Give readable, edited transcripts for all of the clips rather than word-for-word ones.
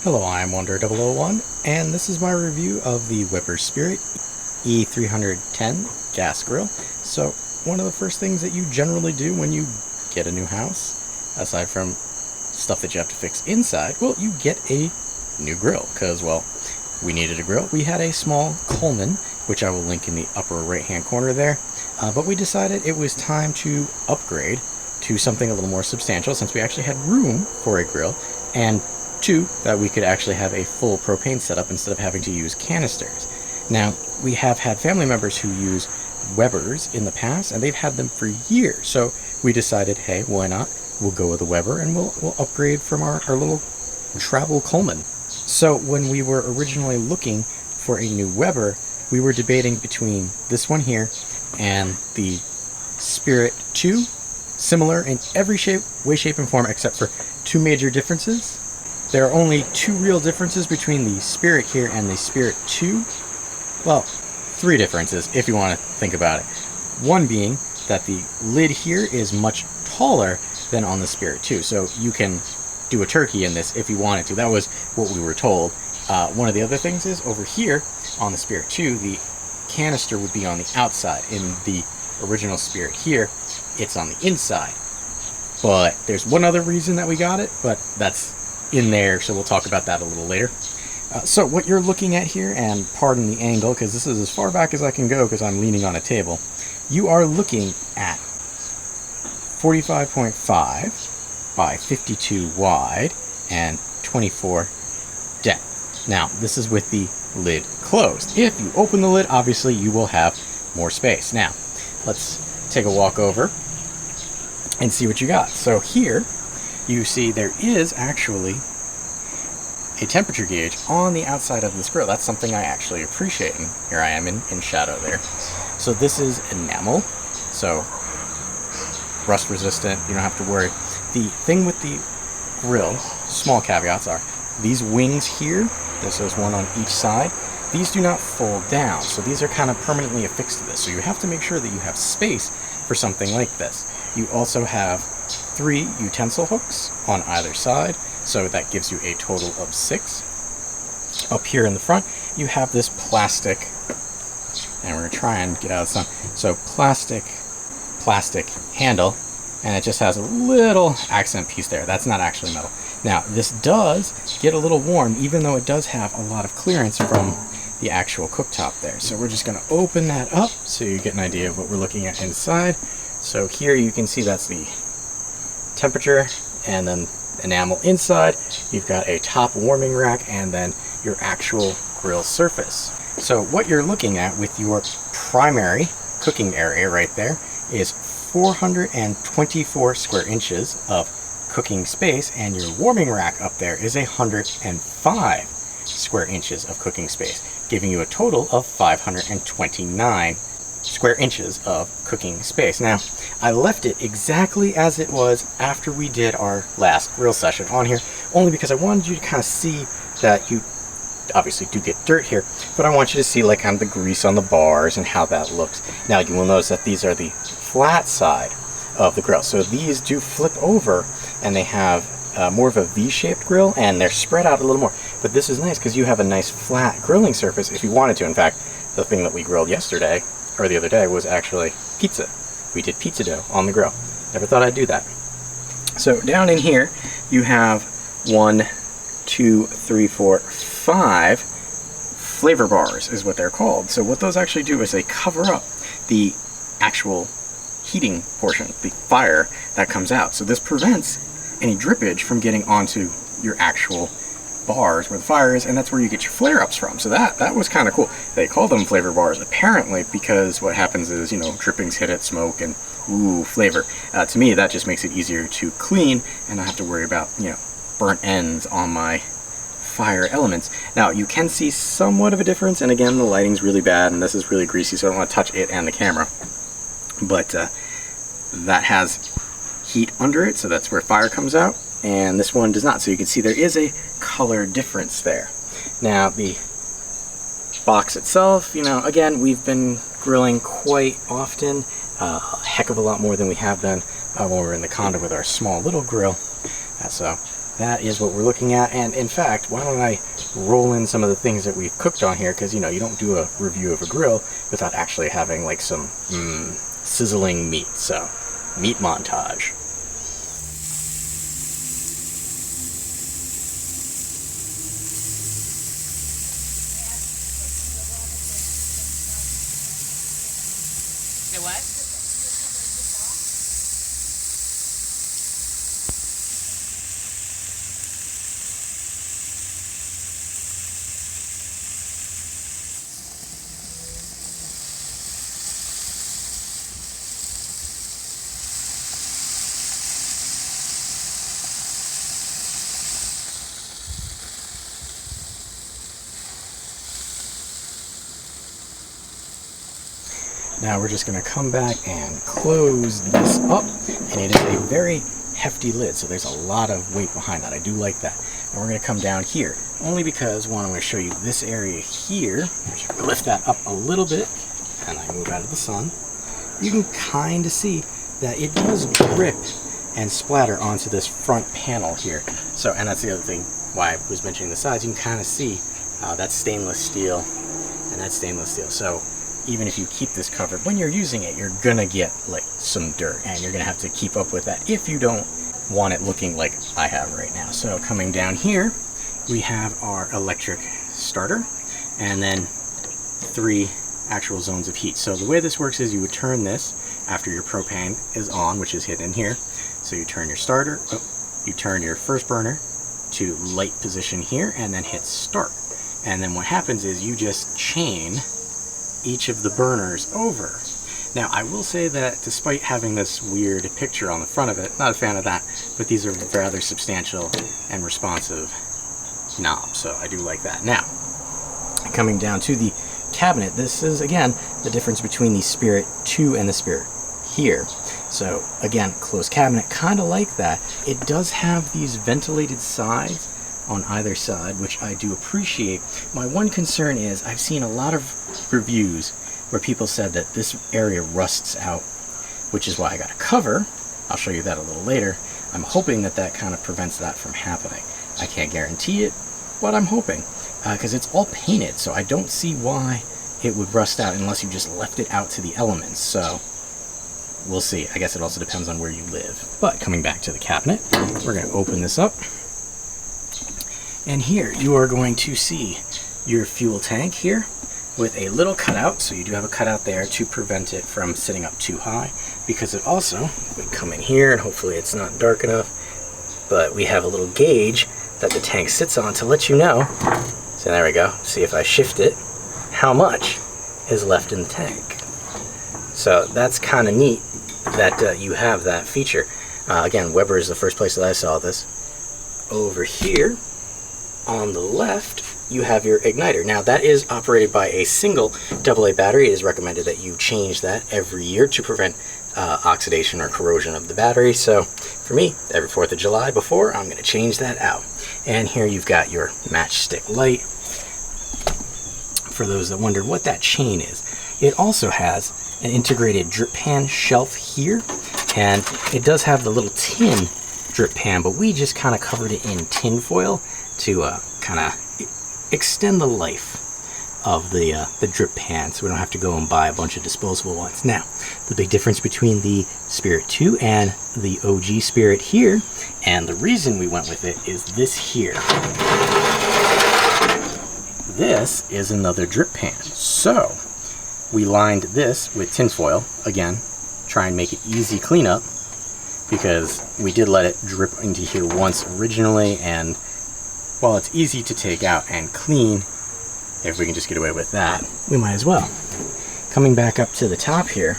Hello, I'm Wonder001, and this is my review of the Weber Spirit E-310 gas grill. So, one of the first things that you generally do when you get a new house, aside from stuff that you have to fix inside, well, you get a new grill, because, well, we needed a grill. We had a small Colman, which I will link in the upper right-hand corner there, but we decided it was time to upgrade to something a little more substantial, since we actually had room for a grill, and two, that we could actually have a full propane setup instead of having to use canisters. Now, we have had family members who use Webers in the past, and they've had them for years, so we decided, hey, why not? We'll go with a Weber, and we'll upgrade from our little travel Colman. So when we were originally looking for a new Weber, we were debating between this one here and the Spirit 2, similar in every way, shape, and form except for two major differences. There are only two real differences between the Spirit here and the Spirit 2. Well, three differences if you want to think about it. One being that the lid here is much taller than on the Spirit 2, so you can do a turkey in this if you wanted to. That was what we were told. One of the other things is over here on the Spirit 2, the canister would be on the outside. In the original Spirit here, it's on the inside. But there's one other reason that we got it, but that's in there, so we'll talk about that a little later. So what you're looking at here, and pardon the angle because this is as far back as I can go because I'm leaning on a table, you are looking at 45.5 by 52 wide and 24 depth. Now, this is with the lid closed. If you open the lid, obviously you will have more space. Now, let's take a walk over and see what you got. So here, you see there is actually a temperature gauge on the outside of this grill. That's something I actually appreciate, and here I am in shadow there. So this is enamel, so rust resistant, you don't have to worry. The thing with the grill, small caveats are, these wings here, there's one on each side, these do not fold down, so these are kind of permanently affixed to this, so you have to make sure that you have space for something like this. You also have 3 utensil hooks on either side, so that gives you a total of 6. Up here in the front, you have this plastic, and we're going to try and get out of the sun, so plastic handle, and it just has a little accent piece there. That's not actually metal. Now, this does get a little warm, even though it does have a lot of clearance from the actual cooktop there. So we're just going to open that up so you get an idea of what we're looking at inside. So here you can see that's the temperature, and then enamel inside. You've got a top warming rack, and then your actual grill surface. So what you're looking at with your primary cooking area right there is 424 square inches of cooking space, and your warming rack up there is 105 square inches of cooking space, giving you a total of 529 square inches of cooking space. Now, I left it exactly as it was after we did our last grill session on here, only because I wanted you to kind of see that you obviously do get dirt here, but I want you to see like kind of the grease on the bars and how that looks. Now, you will notice that these are the flat side of the grill, so these do flip over, and they have more of a V-shaped grill, and they're spread out a little more. But this is nice because you have a nice flat grilling surface if you wanted to. In fact, the thing that we grilled yesterday, or the other day, was actually pizza. We did pizza dough on the grill. Never thought I'd do that. So down in here, you have 1, 2, 3, 4, 5 flavor bars is what they're called. So what those actually do is they cover up the actual heating portion, the fire that comes out. So this prevents any drippage from getting onto your actual bars where the fire is, and that's where you get your flare-ups from. So that was kind of cool. They call them flavor bars apparently because what happens is, you know, drippings hit it, smoke, and ooh, flavor. To me, that just makes it easier to clean and not have to worry about, you know, burnt ends on my fire elements. Now, you can see somewhat of a difference, and again, the lighting's really bad, and this is really greasy, so I don't want to touch it and the camera. But that has heat under it, so that's where fire comes out, and this one does not. So you can see there is a color difference there. Now, the box itself, you know, again, we've been grilling quite often, a heck of a lot more than we have been when we were in the condo with our small little grill. So that is what we're looking at. And in fact, why don't I roll in some of the things that we've cooked on here, because you know, you don't do a review of a grill without actually having like some sizzling meat. So, meat montage. Say what? Now we're just going to come back and close this up, and it is a very hefty lid, so there's a lot of weight behind that. I do like that. And we're going to come down here, only because one, I'm going to show you this area here. Lift that up a little bit, and I move out of the sun. You can kind of see that it does drip and splatter onto this front panel here. So, and that's the other thing why I was mentioning the sides. You can kind of see that's stainless steel, and that's stainless steel. So even if you keep this covered, when you're using it, you're gonna get like some dirt, and you're gonna have to keep up with that if you don't want it looking like I have right now. So coming down here, we have our electric starter, and then 3 actual zones of heat. So the way this works is you would turn this after your propane is on, which is hidden here. So you turn your starter, you turn your first burner to light position here, and then hit start. And then what happens is you just chain each of the burners over. Now I will say that despite having this weird picture on the front of it, not a fan of that, but these are rather substantial and responsive knobs, so I do like that. Now, coming down to the cabinet, this is again the difference between the Spirit 2 and the Spirit here. So again, closed cabinet, kind of like that. It does have these ventilated sides on either side, which I do appreciate. My one concern is I've seen a lot of reviews where people said that this area rusts out, which is why I got a cover. I'll show you that a little later. I'm hoping that that kind of prevents that from happening. I can't guarantee it, but I'm hoping, because it's all painted, so I don't see why it would rust out unless you just left it out to the elements. So we'll see. I guess it also depends on where you live. But coming back to the cabinet, we're going to open this up. And here you are going to see your fuel tank here with a little cutout. So you do have a cutout there to prevent it from sitting up too high, because it also, we come in here and hopefully it's not dark enough, but we have a little gauge that the tank sits on to let you know. So there we go. See if I shift it, how much is left in the tank. So that's kind of neat that you have that feature. Again, Weber is the first place that I saw this. Over here on the left, you have your igniter. Now that is operated by a single AA battery. It is recommended that you change that every year to prevent oxidation or corrosion of the battery. So for me, every 4th of July before, I'm going to change that out. And here you've got your matchstick light. For those that wonder what that chain is, it also has an integrated drip pan shelf here, and it does have the little tin drip pan, but we just kind of covered it in tin foil to kind of extend the life of the drip pan, so we don't have to go and buy a bunch of disposable ones. Now, the big difference between the Spirit 2 and the OG Spirit here, and the reason we went with it, is this here. This is another drip pan. So we lined this with tin foil, again, try and make it easy cleanup, because we did let it drip into here once originally, and while it's easy to take out and clean, if we can just get away with that, we might as well. Coming back up to the top here,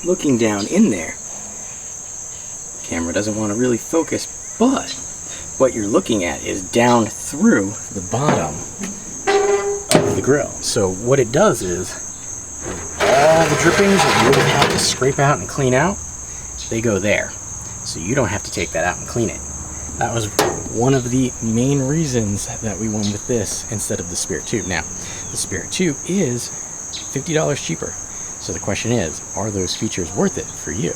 looking down in there, camera doesn't want to really focus, but what you're looking at is down through the bottom of the grill. So what it does is all the drippings that you would have had to scrape out and clean out, they go there. So you don't have to take that out and clean it. That was one of the main reasons that we went with this instead of the Spirit 2. Now, the Spirit 2 is $50 cheaper. So the question is, are those features worth it for you?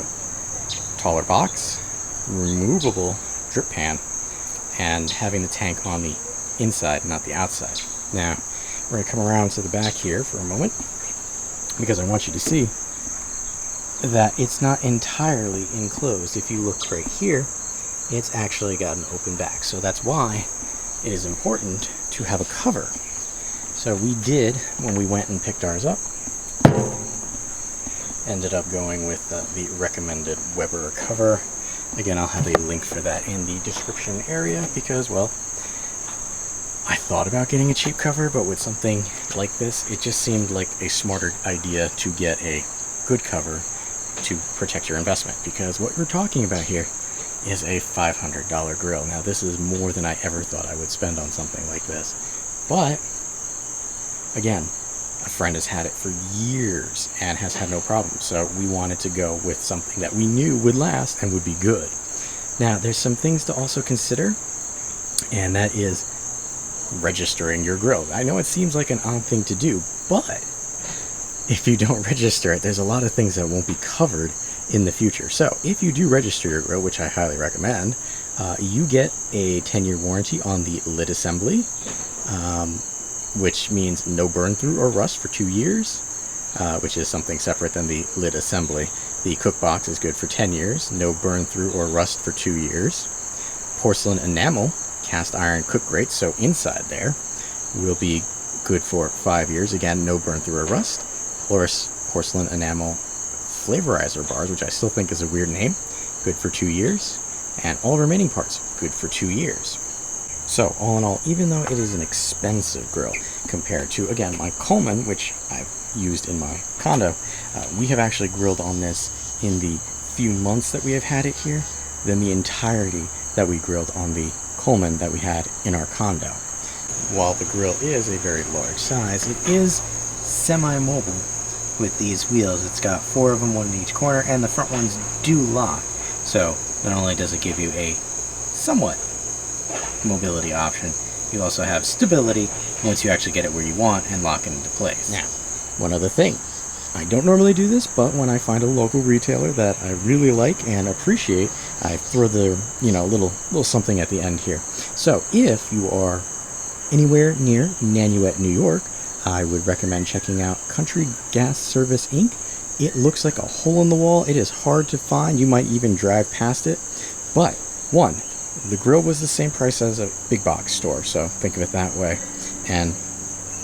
Taller box, removable drip pan, and having the tank on the inside, not the outside. Now, we're going to come around to the back here for a moment, because I want you to see that it's not entirely enclosed. If you look right here, it's actually got an open back. So that's why it is important to have a cover. So we did, when we went and picked ours up, ended up going with the recommended Weber cover. Again, I'll have a link for that in the description area because, well, I thought about getting a cheap cover, but with something like this, it just seemed like a smarter idea to get a good cover to protect your investment, because what we're talking about here is a $500 grill. Now, this is more than I ever thought I would spend on something like this, but again, a friend has had it for years and has had no problem, so we wanted to go with something that we knew would last and would be good. Now, there's some things to also consider, and that is registering your grill. I know it seems like an odd thing to do, but if you don't register it, there's a lot of things that won't be covered in the future. So if you do register your grill, which I highly recommend, you get a 10-year warranty on the lid assembly, which means no burn through or rust for 2 years, which is something separate than the lid assembly. The cook box is good for 10 years, no burn through or rust for 2 years. Porcelain enamel cast iron cook grate, so inside there, will be good for 5 years. Again, no burn through or rust. Porcelain enamel flavorizer bars, which I still think is a weird name, good for 2 years. And all remaining parts, good for 2 years. So, all in all, even though it is an expensive grill compared to, again, my Colman, which I've used in my condo, we have actually grilled on this in the few months that we have had it here than the entirety that we grilled on the Colman that we had in our condo. While the grill is a very large size, it is semi-mobile with these wheels. It's got 4 of them, one in each corner, and the front ones do lock. So not only does it give you a somewhat mobility option, you also have stability once you actually get it where you want and lock it into place. Now, one other thing. I don't normally do this, but when I find a local retailer that I really like and appreciate, I throw the, little something at the end here. So if you are anywhere near Nanuet, New York, I would recommend checking out Country Gas Service Inc. It looks like a hole in the wall. It is hard to find. You might even drive past it. But, one, the grill was the same price as a big box store, so think of it that way. And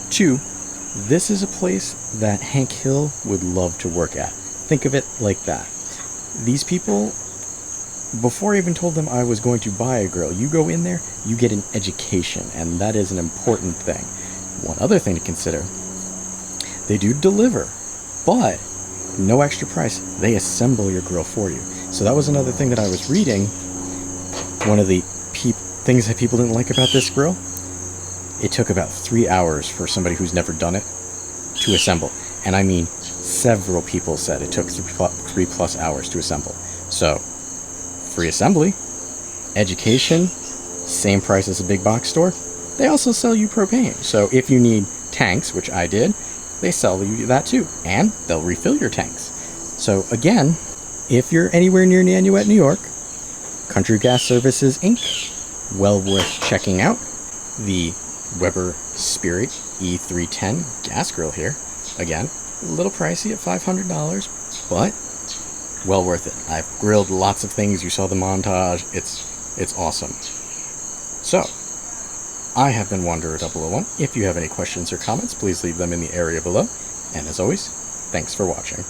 two, this is a place that Hank Hill would love to work at. Think of it like that. These people, before I even told them I was going to buy a grill, you go in there, you get an education, and that is an important thing. One other thing to consider, they do deliver, but no extra price. They assemble your grill for you. So that was another thing that I was reading. One of the things that people didn't like about this grill, it took about 3 hours for somebody who's never done it to assemble. And I mean, several people said it took 3+ hours to assemble. So, free assembly, education, same price as a big box store. They also sell you propane. So if you need tanks, which I did, they sell you that too. And they'll refill your tanks. So again, if you're anywhere near Nanuet, New York, Country Gas Services Inc., well worth checking out. The Weber Spirit E-310 gas grill here. Again, a little pricey at $500, but well worth it. I've grilled lots of things. You saw the montage. It's awesome. So, I have been Wanderer 001. If you have any questions or comments, please leave them in the area below. And as always, thanks for watching.